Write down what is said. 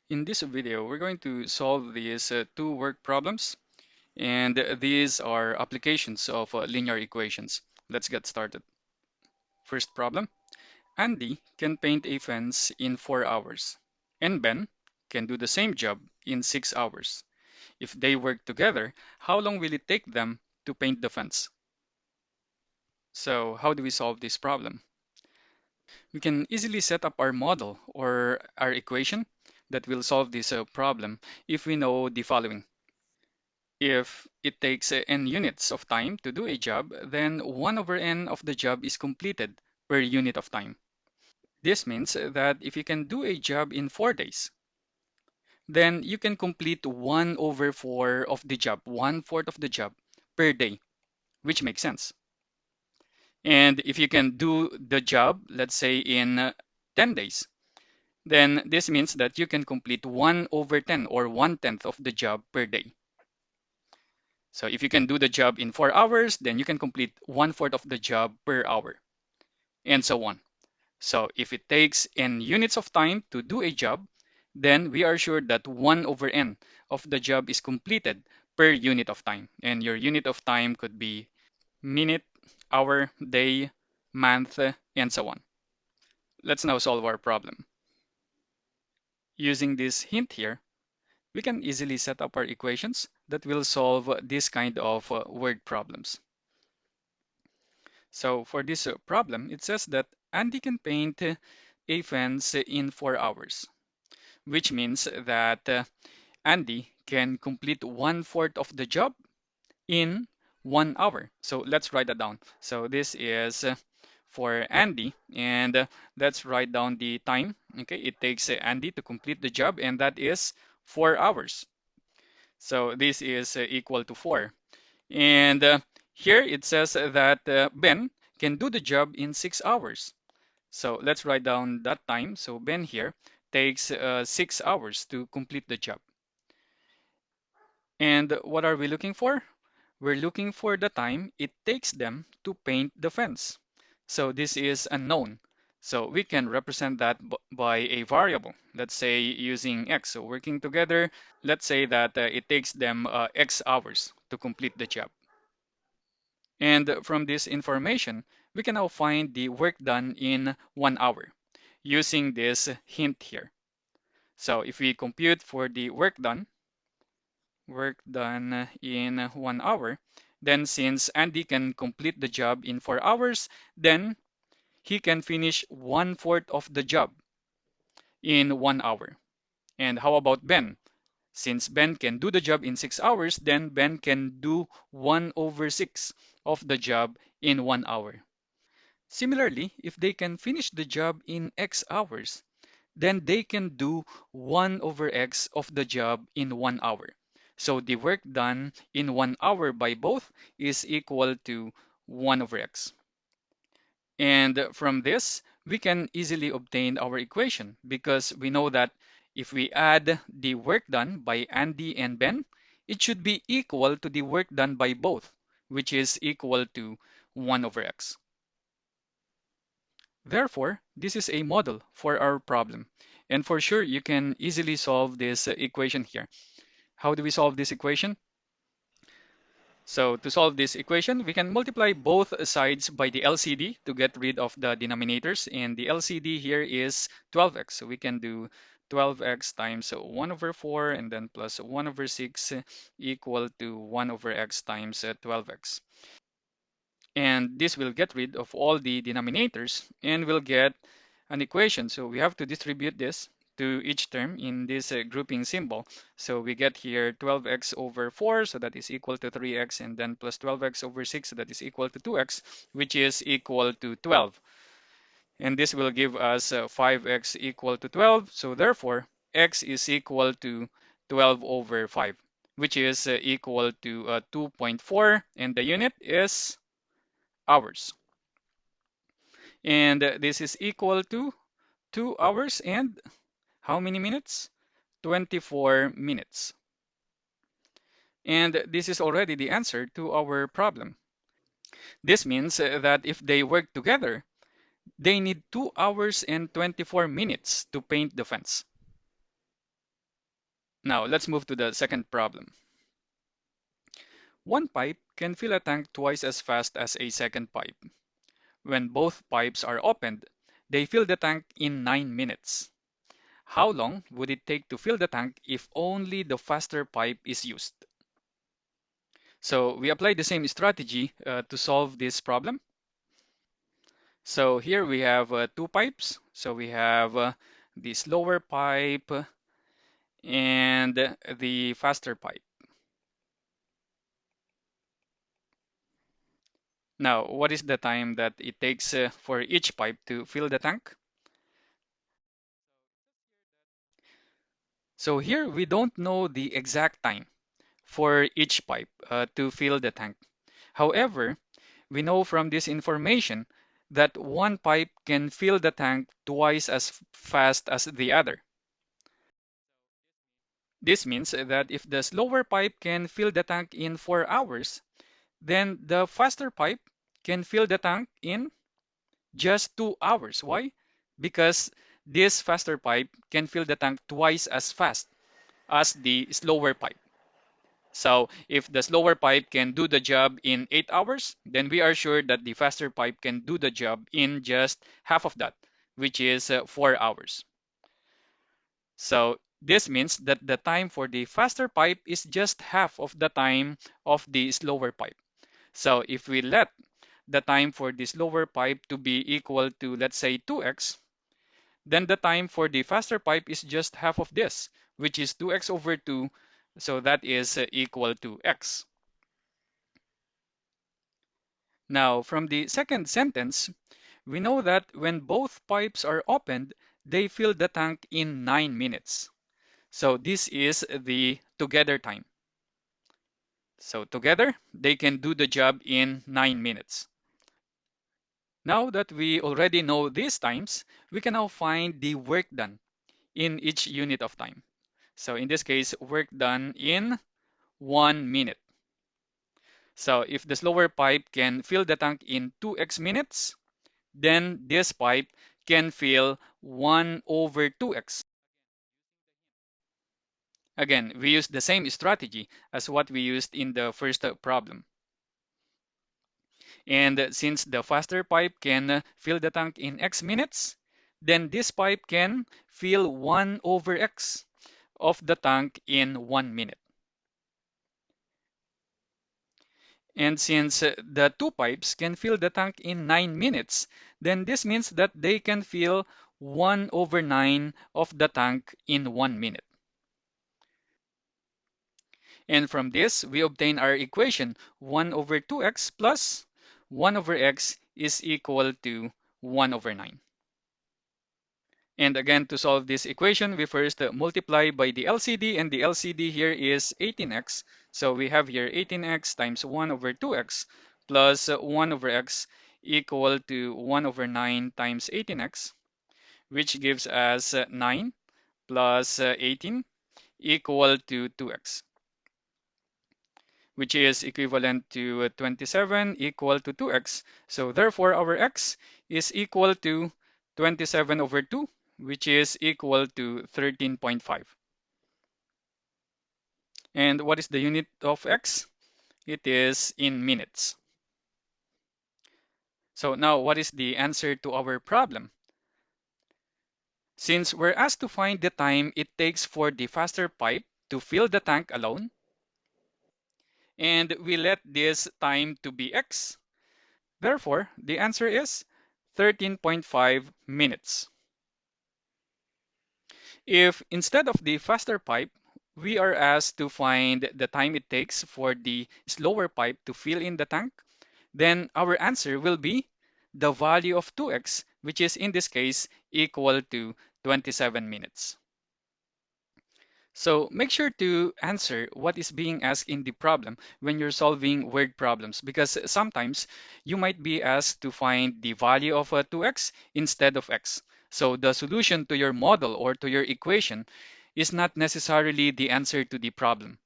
In this video, we're going to solve these two work problems, and these are applications of linear equations. Let's get started. First problem, Andy can paint a fence in 4 hours, and Ben can do the same job in 6 hours. If they work together, how long will it take them to paint the fence? So how do we solve this problem? We can easily set up our model or our equation that will solve this problem if we know the following. If it takes n units of time to do a job, then 1 over n of the job is completed per unit of time. This means that if you can do a job in 4 days, then you can complete 1 over 4 of the job, 1/4 of the job per day, which makes sense. And if you can do the job, let's say in 10 days, then this means that you can complete 1 over 10 or 1/10 of the job per day. So if you can do the job in 4 hours, then you can complete 1/4 of the job per hour, and so on. So if it takes n units of time to do a job, then we are sure that 1 over n of the job is completed per unit of time. And your unit of time could be minute, hour, day, month, and so on. Let's now solve our problem. Using this hint here, we can easily set up our equations that will solve this kind of word problems. So for this problem, it says that Andy can paint a fence in 4 hours, which means that Andy can complete 1/4 of the job in 1 hour. So let's write that down. So this is for Andy, and let's write down the time. Okay, it takes Andy to complete the job, and that is 4 hours. So this is equal to 4. And here it says that Ben can do the job in 6 hours. So let's write down that time. So Ben here takes 6 hours to complete the job. And what are we looking for? We're looking for the time it takes them to paint the fence. So this is unknown. So we can represent that by a variable, let's say using x. So working together, let's say that it takes them x hours to complete the job. And from this information, we can now find the work done in 1 hour using this hint here. So if we compute for the work done in 1 hour, then since Andy can complete the job in 4 hours, then he can finish 1/4 of the job in 1 hour. And how about Ben? Since Ben can do the job in 6 hours, then Ben can do 1 over 6 of the job in 1 hour. Similarly, if they can finish the job in X hours, then they can do 1 over X of the job in 1 hour. So the work done in 1 hour by both is equal to 1 over X. And from this, we can easily obtain our equation because we know that if we add the work done by Andy and Ben, it should be equal to the work done by both, which is equal to 1 over X. Therefore, this is a model for our problem. And for sure, you can easily solve this equation here. How do we solve this equation? So to solve this equation, we can multiply both sides by the LCD to get rid of the denominators. And the LCD here is 12x. So we can do 12x times 1 over 4 and then plus 1 over 6 equal to 1 over x times 12x. And this will get rid of all the denominators and we'll get an equation. So we have to distribute this to each term in this grouping symbol. So we get here 12x over 4, so that is equal to 3x, and then plus 12x over 6, so that is equal to 2x, which is equal to 12. And this will give us 5x equal to 12. So therefore, x is equal to 12 over 5, which is equal to 2.4, and the unit is hours. And this is equal to 2 hours and how many minutes? 24 minutes. And this is already the answer to our problem. This means that if they work together, they need 2 hours and 24 minutes to paint the fence. Now let's move to the second problem. One pipe can fill a tank twice as fast as a second pipe. When both pipes are opened, they fill the tank in 9 minutes. How long would it take to fill the tank if only the faster pipe is used? So we apply the same strategy to solve this problem. So here we have two pipes. So we have the slower pipe and the faster pipe. Now, what is the time that it takes for each pipe to fill the tank? So here we don't know the exact time for each pipe to fill the tank. However, we know from this information that one pipe can fill the tank twice as fast as the other. This means that if the slower pipe can fill the tank in 4 hours, then the faster pipe can fill the tank in just 2 hours. Why? Because this faster pipe can fill the tank twice as fast as the slower pipe. So if the slower pipe can do the job in 8 hours, then we are sure that the faster pipe can do the job in just half of that, which is 4 hours. So this means that the time for the faster pipe is just half of the time of the slower pipe. So if we let the time for the slower pipe to be equal to, let's say, 2x, then the time for the faster pipe is just half of this, which is 2x over 2. So that is equal to x. Now, from the second sentence, we know that when both pipes are opened, they fill the tank in 9 minutes. So this is the together time. So together, they can do the job in 9 minutes. Now that we already know these times, we can now find the work done in each unit of time. So in this case, work done in 1 minute. So if the slower pipe can fill the tank in 2x minutes, then this pipe can fill 1 over 2x. Again, we use the same strategy as what we used in the first problem. And since the faster pipe can fill the tank in x minutes, then this pipe can fill 1 over x of the tank in 1 minute. And since the two pipes can fill the tank in 9 minutes, then this means that they can fill 1 over 9 of the tank in 1 minute. And from this, we obtain our equation 1 over 2x plus 1 over x is equal to 1 over 9. And again, to solve this equation, we first multiply by the LCD, and the LCD here is 18x. So we have here 18x times 1 over 2x plus 1 over x equal to 1 over 9 times 18x, which gives us 9 plus 18 equal to 2x, which is equivalent to 27 equal to 2x. So therefore, our x is equal to 27 over 2, which is equal to 13.5. And what is the unit of x? It is in minutes. So now, what is the answer to our problem? Since we're asked to find the time it takes for the faster pipe to fill the tank alone, and we let this time to be x, therefore, the answer is 13.5 minutes. If instead of the faster pipe, we are asked to find the time it takes for the slower pipe to fill in the tank, then our answer will be the value of 2x, which is in this case equal to 27 minutes. So make sure to answer what is being asked in the problem when you're solving word problems, because sometimes you might be asked to find the value of 2x instead of x. So the solution to your model or to your equation is not necessarily the answer to the problem.